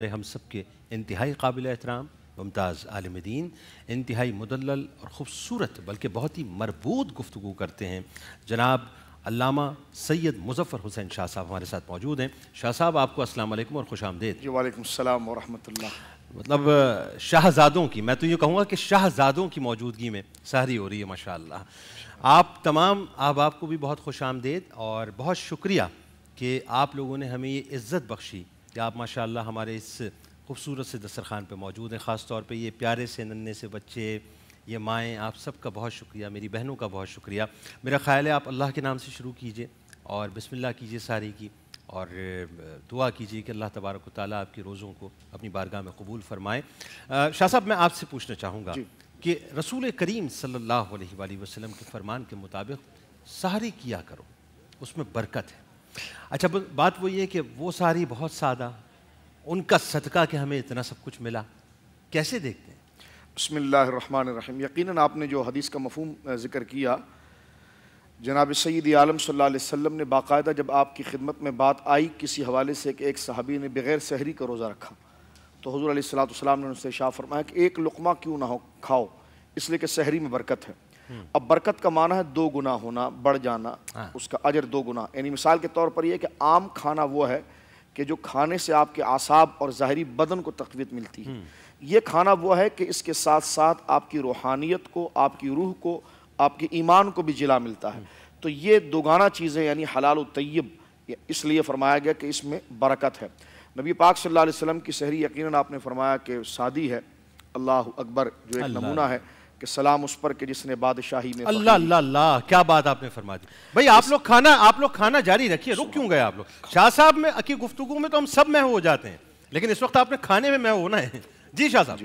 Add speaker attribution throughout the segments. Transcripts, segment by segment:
Speaker 1: ہم سب کے انتہائی قابل احترام ممتاز عالم دین، انتہائی مدلل اور خوبصورت بلکہ بہت ہی مربوط گفتگو کرتے ہیں جناب علامہ سید مظفر حسین شاہ صاحب ہمارے ساتھ موجود ہیں۔ شاہ صاحب آپ کو السلام علیکم اور خوش آمدید۔
Speaker 2: جی وعلیکم السلام ورحمۃ اللہ۔
Speaker 1: مطلب شاہزادوں کی، میں تو یہ کہوں گا کہ شاہزادوں کی موجودگی میں سحری ہو رہی ہے ماشاءاللہ۔ آپ تمام احباب کو بھی بہت خوش آمدید اور بہت شکریہ کہ آپ لوگوں نے ہمیں یہ عزت بخشی کہ آپ ماشاءاللہ ہمارے اس خوبصورت سے دسترخوان پہ موجود ہیں، خاص طور پہ یہ پیارے سے ننھے سے بچے، یہ مائیں، آپ سب کا بہت شکریہ، میری بہنوں کا بہت شکریہ۔ میرا خیال ہے آپ اللہ کے نام سے شروع کیجئے اور بسم اللہ کیجئے سحری کی، اور دعا کیجئے کہ اللہ تبارک و تعالیٰ آپ کی روزوں کو اپنی بارگاہ میں قبول فرمائے۔ شاہ صاحب میں آپ سے پوچھنا چاہوں گا کہ رسول کریم صلی اللہ علیہ وآلہ وسلم کے فرمان کے مطابق سحری کیا کرو، اس میں برکت ہے۔ اچھا بات وہ یہ کہ وہ سحری بہت سادہ، ان کا صدقہ کہ ہمیں اتنا سب کچھ ملا، کیسے دیکھتے ہیں؟
Speaker 2: بسم اللہ الرحمن الرحیم۔ یقیناً آپ نے جو حدیث کا مفہوم ذکر کیا، جناب سید عالم صلی اللہ علیہ وسلم نے باقاعدہ جب آپ کی خدمت میں بات آئی کسی حوالے سے کہ ایک صحابی نے بغیر سحری کا روزہ رکھا، تو حضور علیہ السلام نے ان سے ارشاد فرمایا کہ ایک لقمہ کیوں نہ ہو کھاؤ، اس لیے کہ سحری میں برکت ہے۔ اب برکت کا معنی ہے دو گنا ہونا، بڑھ جانا، اس کا اجر دو گنا۔ یعنی مثال کے طور پر یہ کہ عام کھانا وہ ہے کہ جو کھانے سے آپ کے اعصاب اور ظاہری بدن کو تقویت ملتی ہے، یہ کھانا وہ ہے کہ اس کے ساتھ ساتھ آپ کی روحانیت کو، آپ کی روح کو، آپ کے ایمان کو بھی جلا ملتا ہے۔ تو یہ دوگانہ چیزیں یعنی حلال و طیب، اس لیے فرمایا گیا کہ اس میں برکت ہے۔ نبی پاک صلی اللہ علیہ وسلم کی سحری یقیناً آپ نے فرمایا کہ سادی ہے، اللہ اکبر، جو ایک نمونہ ہے کہ سلام اس پر کہ جس نے بادشاہی میں
Speaker 1: اللہ اللہ اللہ، کیا بات آپ نے فرما دی بھائی۔ آپ لوگ کھانا جاری رکھیے، رک کیوں گئے آپ لوگ؟ شاہ صاحب میں کی گفتگو میں تو ہم سب میں ہو جاتے ہیں، لیکن اس وقت آپ نے کھانے میں ہونا ہے۔ جی شاہ صاحب۔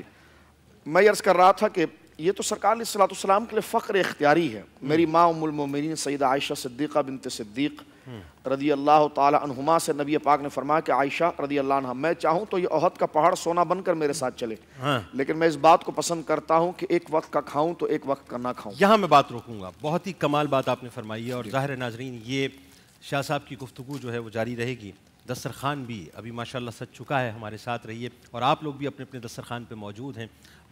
Speaker 2: میں عرض کر رہا تھا کہ یہ تو سرکار علیہ السلام کے لیے فخر اختیاری ہے۔ میری ماں ام المومنین سیدہ عائشہ صدیقہ بنت صدیق رضی اللہ تعالی عنہما سے نبی پاک نے فرمایا کہ عائشہ رضی اللہ عنہ، میں چاہوں تو یہ احد کا پہاڑ سونا بن کر میرے ساتھ چلے، لیکن میں اس بات کو پسند کرتا ہوں کہ ایک وقت کا کھاؤں تو ایک وقت کا نہ کھاؤں۔
Speaker 1: یہاں میں بات روکوں گا، بہت ہی کمال بات آپ نے فرمائی ہے، اور ظاہر ناظرین یہ شاہ صاحب کی گفتگو جو ہے وہ جاری رہے گی۔ دسترخوان بھی ابھی ماشاءاللہ سج چکا ہے، ہمارے ساتھ رہیے اور آپ لوگ بھی اپنے اپنے دسترخوان پہ موجود ہیں۔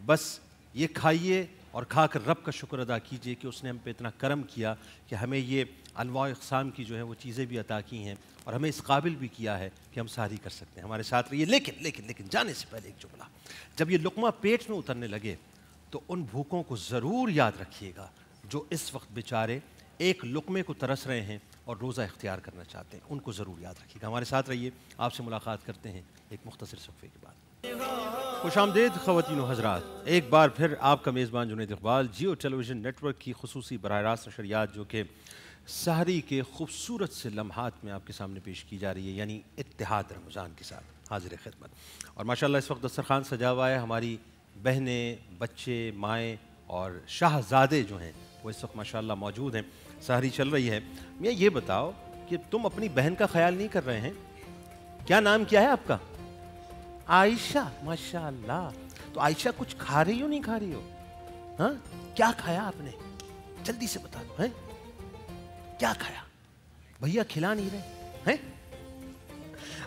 Speaker 1: بس یہ کھائیے اور کھا کر رب کا شکر ادا کیجئے کہ اس نے ہم پہ اتنا کرم کیا کہ ہمیں یہ انواع اقسام کی جو ہے وہ چیزیں بھی عطا کی ہیں اور ہمیں اس قابل بھی کیا ہے کہ ہم سحری کر سکتے ہیں۔ ہمارے ساتھ رہیے، لیکن جانے سے پہلے ایک جملہ، جب یہ لقمہ پیٹ میں اترنے لگے تو ان بھوکوں کو ضرور یاد رکھیے گا جو اس وقت بیچارے ایک لقمے کو ترس رہے ہیں اور روزہ اختیار کرنا چاہتے ہیں، ان کو ضرور یاد رکھیے گا۔ ہمارے ساتھ رہیے، آپ سے ملاقات کرتے ہیں ایک مختصر صفحے کے بعد۔ خوش آمدید خواتین و حضرات، ایک بار پھر آپ کا میزبان جنید اقبال جیو ٹیلی ویژن نیٹ ورک کی خصوصی براہ راست نشریات جو کہ سحری کے خوبصورت سے لمحات میں آپ کے سامنے پیش کی جا رہی ہے، یعنی اتحاد رمضان کے ساتھ حاضر خدمت۔ اور ماشاءاللہ اس وقت دسترخوان سجا ہوا ہے، ہماری بہنیں، بچے، مائیں اور شاہزادے جو ہیں وہ اس وقت ماشاءاللہ موجود ہیں، سحری چل رہی ہے۔ میں یہ بتاؤ کہ تم اپنی بہن کا خیال نہیں کر رہے ہیں؟ کیا نام کیا ہے آپ کا؟ عائشہ، ماشاءاللہ۔ تو عائشہ کچھ کھا رہی ہو نہیں کھا رہی ہو؟ ہاں کیا کھایا آپ نے؟ جلدی سے بتا دو، ہیں کیا کھایا؟ بھیا کھلا نہیں رہے ہیں؟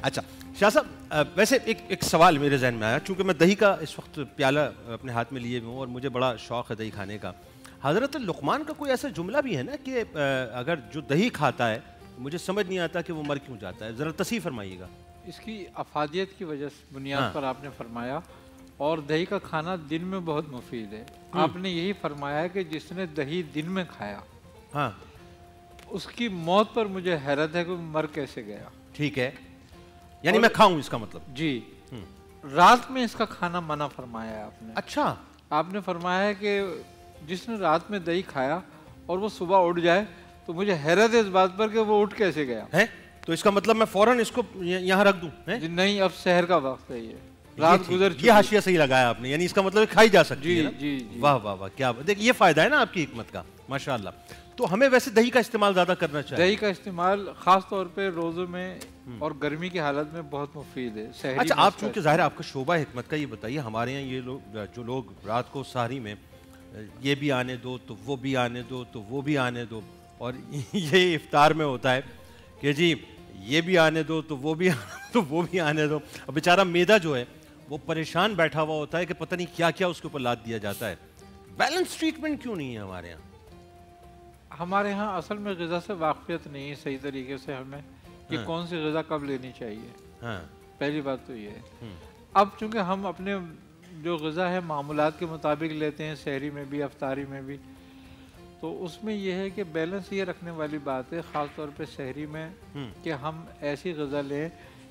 Speaker 1: اچھا شاہ صاحب، ویسے ایک سوال میرے ذہن میں آیا، چونکہ میں دہی کا اس وقت پیالہ اپنے ہاتھ میں لیے ہوں اور مجھے بڑا شوق ہے دہی کھانے کا۔ حضرت لقمان کا کوئی ایسا جملہ بھی ہے نا کہ اگر جو دہی کھاتا ہے مجھے سمجھ نہیں آتا کہ وہ مر کیوں جاتا ہے، ذرا تصحیح فرمائیے گا۔
Speaker 3: اس کی افادیت کی وجہ سے بنیاد پر آپ نے فرمایا، اور دہی کا کھانا دن میں بہت مفید ہے۔ آپ نے یہی فرمایا ہے کہ جس نے دہی دن میں کھایا
Speaker 1: ہاں
Speaker 3: اس کی موت پر مجھے حیرت ہے کہ مر کیسے گیا۔
Speaker 1: ٹھیک ہے، یعنی میں کھاؤں اس کا مطلب؟
Speaker 3: جی، رات میں اس کا کھانا منع فرمایا ہے آپ نے۔
Speaker 1: اچھا،
Speaker 3: آپ نے فرمایا ہے کہ جس نے رات میں دہی کھایا اور وہ صبح اٹھ جائے تو مجھے حیرت ہے اس بات پر کہ وہ اٹھ کیسے گیا ہے۔
Speaker 1: تو اس کا مطلب میں فوراً اس کو یہاں رکھ دوں؟
Speaker 3: نہیں، اب سحر کا وقت ہے، یہ رات گزر چکی۔
Speaker 1: یہ حاشیہ صحیح لگایا آپ نے، یعنی اس کا مطلب کھائی جا سکتی ہے۔
Speaker 3: جی،
Speaker 1: واہ واہ واہ، کیا دیکھ، یہ فائدہ ہے نا آپ کی حکمت کا ماشاءاللہ۔ تو ہمیں ویسے دہی کا استعمال زیادہ کرنا چاہیے۔
Speaker 3: دہی کا استعمال خاص طور پہ روزوں میں اور گرمی کی حالت میں بہت مفید ہے۔
Speaker 1: اچھا، آپ چونکہ ظاہر آپ کا شعبہ حکمت کا، یہ بتائیے ہمارے یہاں یہ لوگ جو لوگ رات کو سحری میں یہ بھی آنے دو تو وہ بھی آنے دو تو وہ بھی آنے دو، اور یہ افطار میں ہوتا ہے کہ جی یہ بھی آنے دو تو وہ بھی آنے دو. اب بیچارہ میدا جو ہے وہ پریشان بیٹھا ہوا ہوتا ہے کہ پتہ نہیں کیا کیا اس کے اوپر لاد دیا جاتا ہے. بیلنس ٹریٹمنٹ کیوں نہیں ہے ہمارے یہاں؟
Speaker 3: ہمارے ہاں اصل میں غذا سے واقفیت نہیں ہے صحیح طریقے سے ہمیں کہ کون سی غذا کب لینی چاہیے.
Speaker 1: ہاں
Speaker 3: پہلی بات تو یہ ہے. اب چونکہ ہم اپنے جو غذا ہے معمولات کے مطابق لیتے ہیں، سحری میں بھی افطاری میں بھی، تو اس میں یہ ہے کہ بیلنس یہ رکھنے والی بات ہے خاص طور پہ سحری میں کہ ہم ایسی غذا لیں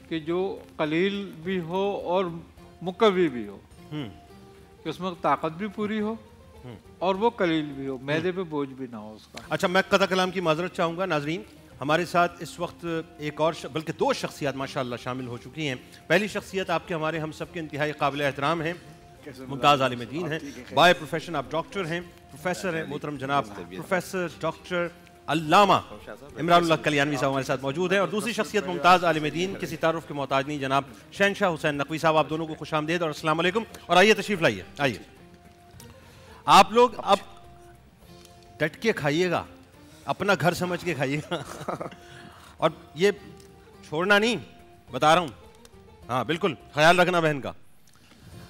Speaker 3: کہ جو قلیل بھی ہو اور مقوی بھی ہو، کہ اس میں طاقت بھی پوری ہو اور وہ قلیل بھی ہو، معدے پہ بوجھ بھی نہ ہو اس کا.
Speaker 1: اچھا، میں قطع کلام کی معذرت چاہوں گا. ناظرین، ہمارے ساتھ اس وقت ایک اور بلکہ دو شخصیات ماشاءاللہ شامل ہو چکی ہیں. پہلی شخصیت آپ کے ہمارے ہم سب کے انتہائی قابل احترام ہیں، ممتاز عالم دین ہیں، بائی پروفیشن آپ ڈاکٹر ہیں، پروفیسر ہیں، محترم جناب پروفیسر ڈاکٹر علامہ عمران اللہ کلیانوی صاحب ہمارے ساتھ موجود ہیں. اور دوسری شخصیت ممتاز عالم دین، کسی تعارف کے محتاج نہیں، جناب شہنشاہ حسین نقوی صاحب. آپ دونوں کو خوش آمدید اور السلام علیکم. اور آئیے تشریف لائیے. آئیے آپ لوگ اب ڈٹ کے کھائیے گا، اپنا گھر سمجھ کے کھائیے گا اور یہ چھوڑنا نہیں، بتا رہا ہوں. ہاں بالکل خیال رکھنا بہن کا.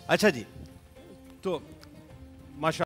Speaker 1: اچھا جی، تو ماشاء